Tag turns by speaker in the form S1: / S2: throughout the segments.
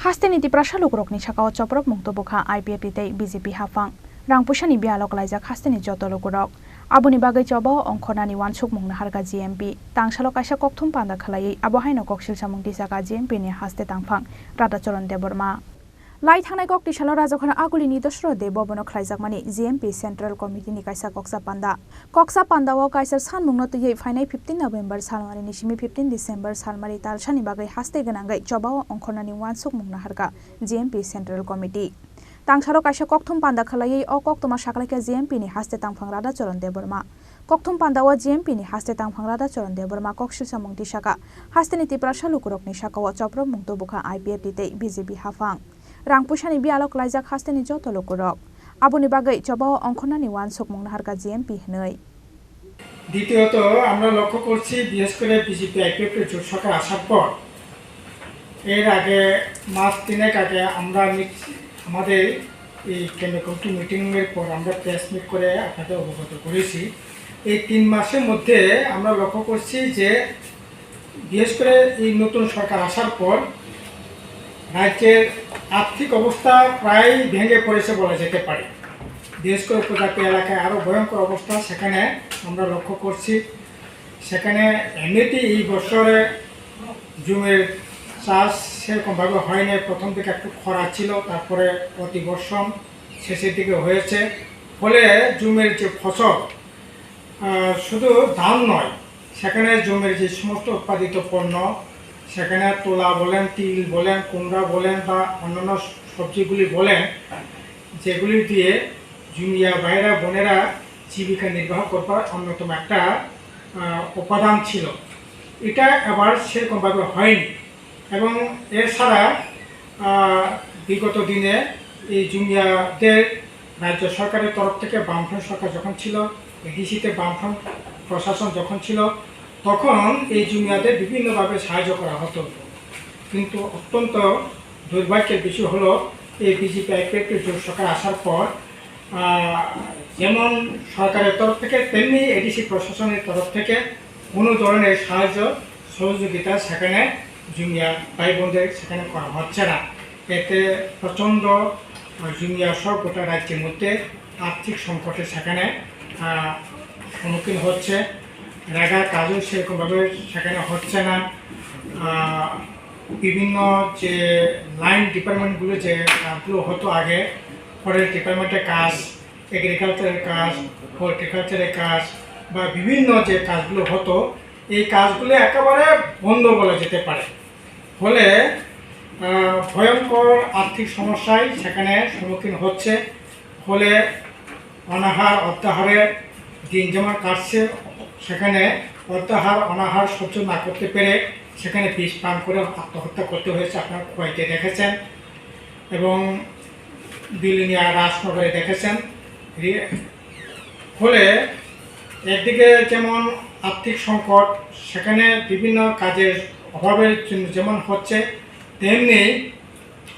S1: Hasteni Tiprasa Lukurokni Sakao Choprobmung Tubukha IPFT BJP Haphang-Radha pusani bialok laijak Hasteni joto Lukurok aboni bagai coba ongkhonani wansukmung naharga GMP tangsalo kaisa kokthum panda khalai abohaino koksil samung tisaka GMP ni haste Haphang-Radha Charan Debbarma lai thangnai kok tisalo rajakhana agulini dosro de bobono khlaijak mani GMP Central Committee ni kaisa koksa panda o kaisa sanmung no tei fainai 15 November salmari ni simi 15 December salmari talsani bagai haste ganangai coba ongkhonani wansukmung naharga GMP Central Committee tangsalo kaisa kokthum panda khalai o koktoma saklaika GMP ni haste Haphang-Radha Charan Debbarma kokthum panda o GMP ni haste Haphang-Radha Charan Debbarma koksil samung tisaka Hasteni Tiprasa Lukurokni Sakao Choprobmung Tubukha IPFT BJP Haphang-Radha pusani bialok laijak Hasteni joto Lukurok aboni bagai coba ongkhonani wansukmung naharga GMP hnoi
S2: দ্বিতীয়ত আমরা লক্ষ্য করছি বিশেষ করে BJP IPFT জোট সরকার আসার পর এর আগে মাস তিনেক আগে আমরা আমাদের এই কেন্দ্র কমিটি মিটিংয়ের পর আমরা প্রেস মিট করে আপনাদের অবগত করেছি এই 3 মাসের মধ্যে আমরা লক্ষ্য করছি যে বিশেষ করে এই নতুন সরকার আসার পর রাজ্যের আর্থিক অবস্থা প্রায় ভেঙে পড়েছে বলা যেতে পারে বিশেষ করে উপজাতি এলাকায় আরও ভয়ঙ্কর অবস্থা সেখানে আমরা লক্ষ্য করছি সেখানে এমনিতেই এই বছরে জমির চাষ সেরকমভাবে হয়নি প্রথম দিকে একটু খরা ছিল তারপরে অতিবর্ষণ শেষের দিকে হয়েছে ফলে জমির যে ফসল শুধু ধান নয় সেখানে জমির যে সমস্ত উৎপাদিত পণ্য সেখানে তোলা বলেন তিল বলেন কুমড়া বলেন বা অন্যান্য সবজিগুলি বলেন যেগুলি দিয়ে জুমিয়া ভাইরা বোনেরা জীবিকা নির্বাহ করবার অন্যতম একটা উপাদান ছিল এটা এবার সেরকমভাবে হয়নি এবং এছাড়া বিগত দিনে এই জুমিয়াদের রাজ্য সরকারের তরফ থেকে বামফ্রন্ট সরকার যখন ছিল এডিসিতে বামফ্রন্ট প্রশাসন যখন ছিল তখন এই জুমিয়াদের বিভিন্নভাবে সাহায্য করা হতো কিন্তু অত্যন্ত দুর্ভাগ্যের বিষয় হলো এই বিজেপি আইপিএফটি জোট সরকার আসার পর যেমন সরকারের তরফ থেকে তেমনি এডিসি প্রশাসনের তরফ থেকে কোনো ধরনের সাহায্য সহযোগিতা সেখানে জুমিয়া ভাই বোনদের সেখানে করা হচ্ছে না এতে প্রচণ্ড জুমিয়া সহ গোটা রাজ্যের মধ্যে আর্থিক সংকটে সেখানে সম্মুখীন হচ্ছে রেগার কাজও সেরকমভাবে সেখানে হচ্ছে না বিভিন্ন যে লাইন ডিপার্টমেন্টগুলো যে কাজগুলো হতো আগে ফরেস্ট ডিপার্টমেন্টের কাজ এগ্রিকালচারের কাজ হর্টিকালচারের কাজ বা বিভিন্ন যে কাজগুলো হতো এই কাজগুলো একেবারে বন্ধ বলা যেতে পারে ফলে ভয়ঙ্কর আর্থিক সমস্যায় সেখানে সম্মুখীন হচ্ছে ফলে অনাহার অত্যাহারে দিন যেমন কাটছে সেখানে অত্যাহার অনাহার সহ্য না করতে পেরে সেখানে বিষ পান করে আত্মহত্যা করতে হয়েছে আপনারা খোয়াইতে দেখেছেন এবং বিলিনিয়া রাজনগরে দেখেছেন ফলে একদিকে যেমন আর্থিক সংকট সেখানে বিভিন্ন কাজের অভাবের জন্য যেমন হচ্ছে তেমনি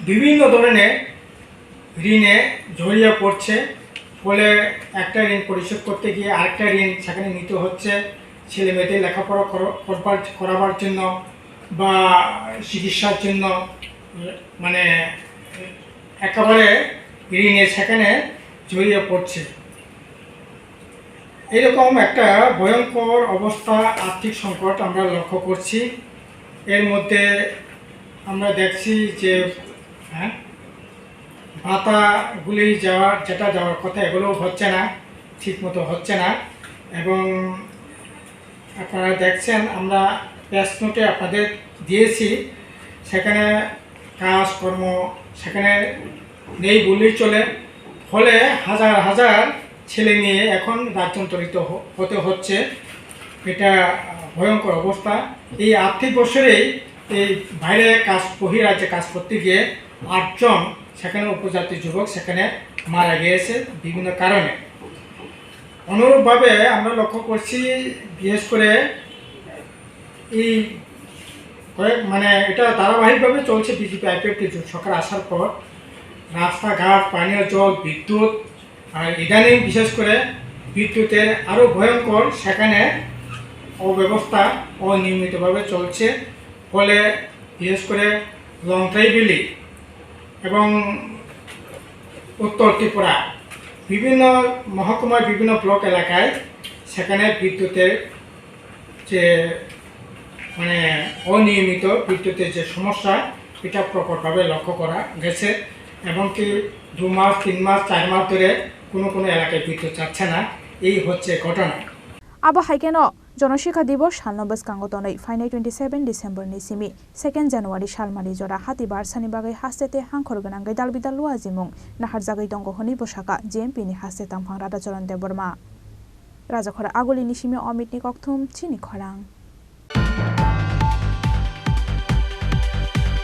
S2: বিভিন্ন ধরনের ঋণে জড়িয়ে পড়ছে ফলে একটা ঋণ পরিশোধ করতে গিয়ে আরেকটা ঋণ সেখানে নিতে হচ্ছে ছেলে মেয়েদের লেখাপড়া করাবার জন্য বা চিকিৎসার জন্য মানে একেবারে ঋণে সেখানে জড়িয়ে পড়ছে এরকম একটা ভয়ঙ্কর অবস্থা আর্থিক সংকট আমরা লক্ষ্য করছি এর মধ্যে আমরা দেখছি যে ভাতাগুলি যাওয়ার কথা এগুলো হচ্ছে না ঠিকমতো হচ্ছে না এবং আপনারা দেখছেন আমরা প্রেস নোটে আপনাদের দিয়েছি সেখানে কাজকর্ম সেখানে নেই বললেই চলে ফলে হাজার হাজার ছেলে মেয়ে এখন রাজ্যান্তরিত হতে হচ্ছে এটা ভয়ঙ্কর অবস্থা এই আর্থিক বছরেই এই বাইরে বহিরাজ্যে কাজ করতে গিয়ে 8 জন সেখানে উপজাতি যুবক সেখানে মারা গিয়েছে বিভিন্ন কারণে অনুরূপভাবে আমরা লক্ষ্য করছি বিশেষ করে এই মানে এটা ধারাবাহিকভাবে চলছে বিজেপি আইপিএফটি জোট সরকার আসার পর রাস্তাঘাট পানীয় জল বিদ্যুৎ আর ইদানিং বিশেষ করে বিদ্যুতের আরও ভয়ঙ্কর সেখানে অব্যবস্থা অনিয়মিতভাবে চলছে ফলে বিশেষ করে লং ড্রাইভলি এবং উত্তর ত্রিপুরা বিভিন্ন মহকুমার বিভিন্ন ব্লক এলাকায় সেখানে বিদ্যুতের যে মানে অনিয়মিত বিদ্যুতের যে সমস্যা এটা প্রকটভাবে লক্ষ্য করা গেছে এবং কি 2 মাস 3 মাস 4 মাস ধরে কোনো এলাকায় বিদ্যুৎ যাচ্ছে না এই হচ্ছে ঘটনা
S1: আবো হাইকেন জনশিক্ষা দিবস সালনবস কাঙ্গতनै ফাইনাই 27 ডিসেম্বর नि सिमी 2 জানুয়ারি সালমারি জরা হাতি বারসানি বাগै हास्तेते हांखर गोनांगै दालबिदाल लुआजिमुं नाहारजागै दंग हनि बसाका जेएमपी नि हास्ते तामफां राधा चरण देबबर्मा राजाखरा आगुलिनि सिमी अमितनि कक्थुम चिनि खरां।